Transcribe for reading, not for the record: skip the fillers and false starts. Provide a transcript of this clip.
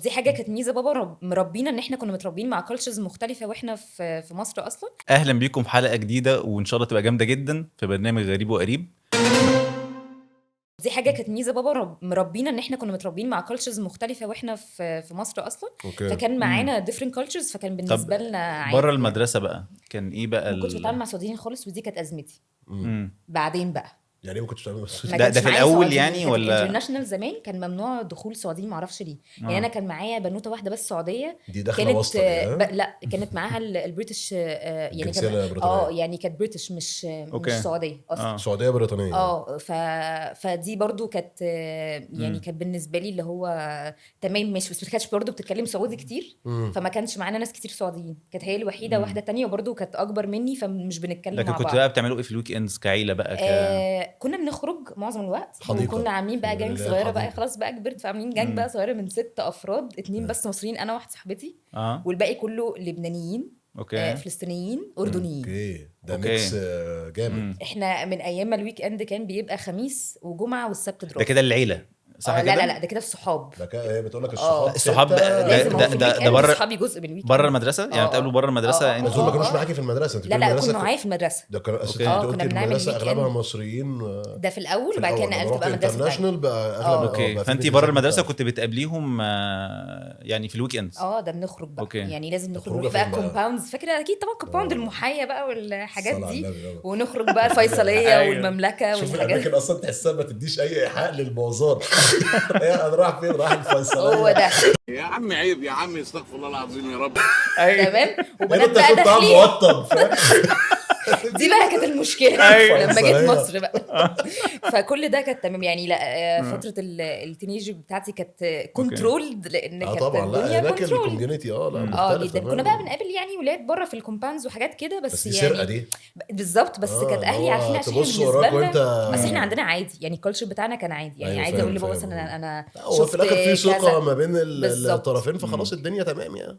دي حاجه كانت ميزه بابا مربينا ان احنا كنا متربيين مع كالتشرز مختلفه واحنا في مصر اصلا. اهلا بيكم في حلقه جديده وان شاء الله تبقى جامده جدا في برنامج غريب وقريب. دي حاجه كانت ميزه بابا مربينا ان احنا كنا متربيين مع كالتشرز مختلفه واحنا في مصر اصلا. اوكي. فكان معانا different cultures، فكان بالنسبه لنا عادي بره يعني. المدرسه بقى كان ايه بقى ما كنتش بتعامل مع سعوديين خالص، ودي كانت ازمتي. مم. بعدين بقى يعني إيه ما كنتش بتعمل بس ما ده كانش في معايا الأول سعوديين. يعني كانت ولا؟ الانترناشونال زمان كان ممنوع دخول سعوديين، ما اعرفش ليه. يعني انا كان معايا بنوته واحده بس سعوديه، دي داخله كانت واسطه دي، ها؟ لا كانت معاها البريتش، يعني الجنسية البريطانية. يعني كانت بريتش مش أوكي. سعوديه اصلا. سعوديه بريطانيه. فدي برضو كانت يعني كانت بالنسبه لي اللي هو تمام ماشي، بس ما كانتش برضو بتتكلم سعودي كتير. فما كانش معانا ناس كتير سعوديين، كانت هي الوحيده. واحده تانية وبرضو كانت اكبر مني، فمش بنتكلم لكن مع كنت بعض. بقى بتعملوا ايه في الويك اندز كعيله بقى كنا بنخرج معظم الوقت، حديقة. وكنا عاملين بقى جانج اللي هي صغيره بقى، الحديقة. خلاص بقى كبرت، فعاملين جانج بقى صغيره من 6 افراد، 2 بس مصريين، انا واحده صاحبتي، والباقي كله لبنانيين، اوكي. فلسطينيين، اردنيين. اوكي ده أوكي. ميكس جامد. احنا من ايام ما الويك اند كان بيبقى خميس وجمعه والسبت دراسه. ده كده العيله صح لا كده؟ لا لا، ده كده الصحاب. ده كده هي بتقول لك آه. الصحاب الصحاب ستة. لازم ده- هو في الويك ده اند بره- صحابي جزء من الويك بره اند. المدرسه يعني بتقابلوا بره المدرسه آه. بس دول ما كانوش آه. معاكي في المدرسه، انت لا بتقولي لا، المدرسه كانوا معايا في المدرسه. ده كان أوكي. آه، قلت كنا بنعمل المدرسه ويك اغلبها إند. مصريين. ده في الاول، في وبعد كده الأول لما نقلت رحت بقى مدرسه تانية. انترناشونال بقى اغلب اوكي. بقى في فانت ديزاين بره المدرسه مختلف. كنت بتقابليهم يعني في الويك اندز. ده بنخرج بقى. أوكي. يعني لازم نخرج، خروجة نروح بقى فين بقى؟ كومباوندز، فاكره اكيد طبعا كومباوند المحيا بقى والحاجات الصلاة على دي، النبي بقى. ونخرج بقى الفيصليه أيوة. والمملكه شوف والحاجات الاماكن دي. اصلا تحسها ما تديش اي ايحاء للبوظان. انا رايح فين؟ رايح الفيصليه. هو ده يا عم عيب يا عم، استغفر الله العظيم يا رب. تمام. يعني وبنات انت بقى كنت عم داخلين، موطن فاهم. دي بقى كانت المشكله أيوة. لما جيت فيصلية. مصر بقى. فكل ده كانت تمام يعني. لا فتره التينيج بتاعتي كانت كنترولد، لان كانت طبعا لا الدنيا هناك كنترول. الكوميونتي لا مختلف جدا. تماماً. كنا بقى بنقابل يعني ولاد بره في الكومباوندز وحاجات كده، بس بس دي يعني سرقه دي. بالظبط. بس كانت اهلي هو عارفين عشان تبص بالنسبه وراك لنا وانت بس احنا عندنا عادي يعني، الكالتشر بتاعنا كان عادي يعني. أيوة عادي فاهم، اقول لبابا فاهم. مثلا انا هو شفت في الاخر في ثقه كذا. ما بين بالظبط. الطرفين، فخلاص الدنيا تمام يعني.